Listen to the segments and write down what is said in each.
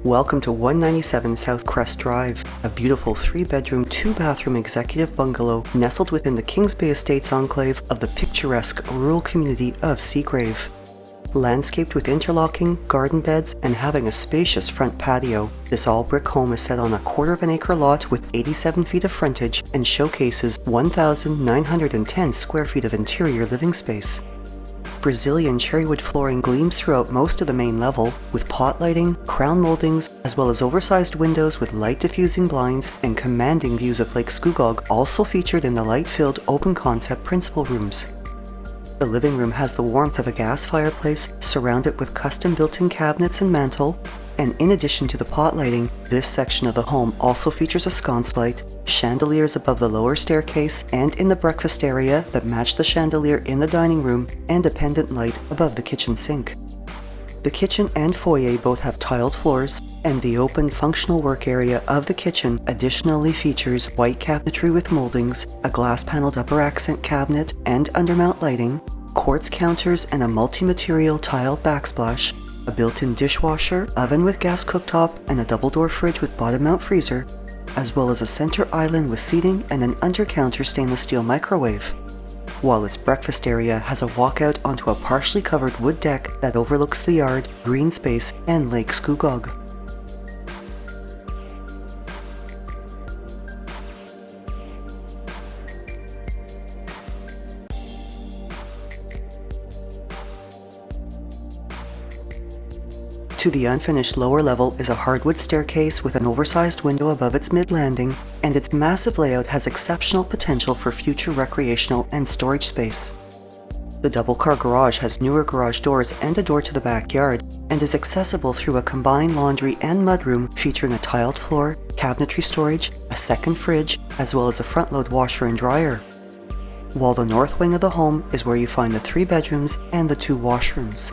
Welcome to 197 Southcrest Drive, a beautiful 3-bedroom, 2-bathroom executive bungalow nestled within the Kings Bay Estates enclave of the picturesque rural community of Seagrave. Landscaped with interlocking, garden beds, and having a spacious front patio, this all-brick home is set on a 1/4 acre lot with 87 feet of frontage and showcases 1,910 square feet of interior living space. Brazilian cherrywood flooring gleams throughout most of the main level, with pot lighting, crown moldings, as well as oversized windows with light-diffusing blinds and commanding views of Lake Scugog also featured in the light-filled open-concept principal rooms. The living room has the warmth of a gas fireplace, surrounded with custom built-in cabinets and mantle, and in addition to the pot lighting, this section of the home also features a sconce light, chandeliers above the lower staircase and in the breakfast area that match the chandelier in the dining room, and a pendant light above the kitchen sink. The kitchen and foyer both have tiled floors, and the open functional work area of the kitchen additionally features white cabinetry with moldings, a glass-paneled upper accent cabinet and undermount lighting, quartz counters and a multi-material tiled backsplash, a built-in dishwasher, oven with gas cooktop, and a double-door fridge with bottom-mount freezer, as well as a center island with seating and an under-counter stainless steel microwave. While its breakfast area has a walkout onto a partially covered wood deck that overlooks the yard, green space, and Lake Scugog. To the unfinished lower level is a hardwood staircase with an oversized window above its mid-landing, and its massive layout has exceptional potential for future recreational and storage space. The double-car garage has newer garage doors and a door to the backyard, and is accessible through a combined laundry and mudroom featuring a tiled floor, cabinetry storage, a second fridge, as well as a front-load washer and dryer. While the north wing of the home is where you find the 3 bedrooms and the 2 washrooms.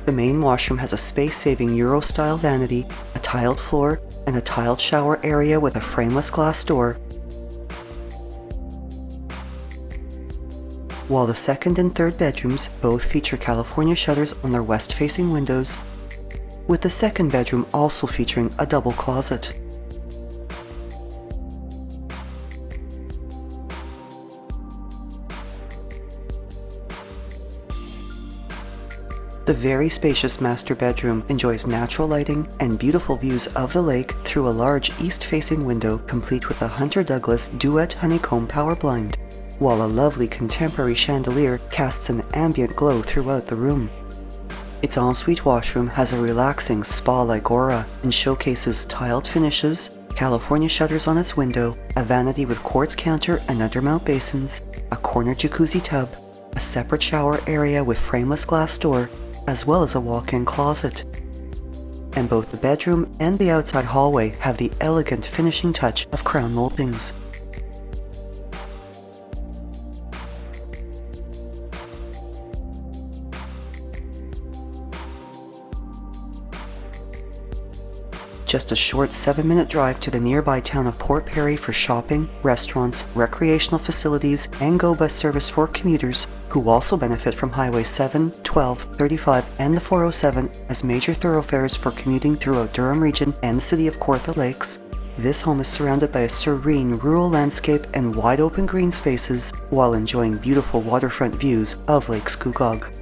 The main washroom has a space-saving Euro-style vanity, a tiled floor, and a tiled shower area with a frameless glass door, while the second and third bedrooms both feature California shutters on their west-facing windows, with the second bedroom also featuring a double closet. The very spacious master bedroom enjoys natural lighting and beautiful views of the lake through a large east-facing window complete with a Hunter Douglas duet honeycomb power blind, while a lovely contemporary chandelier casts an ambient glow throughout the room. Its ensuite washroom has a relaxing spa-like aura and showcases tiled finishes, California shutters on its window, a vanity with quartz counter and undermount basins, a corner jacuzzi tub, a separate shower area with frameless glass door, as well as a walk-in closet. And both the bedroom and the outside hallway have the elegant finishing touch of crown moldings. Just a short 7-minute drive to the nearby town of Port Perry for shopping, restaurants, recreational facilities, and GO bus service for commuters who also benefit from Highway 7, 12, 35, and the 407 as major thoroughfares for commuting throughout Durham Region and the city of Kawartha Lakes. This home is surrounded by a serene rural landscape and wide open green spaces while enjoying beautiful waterfront views of Lake Scugog.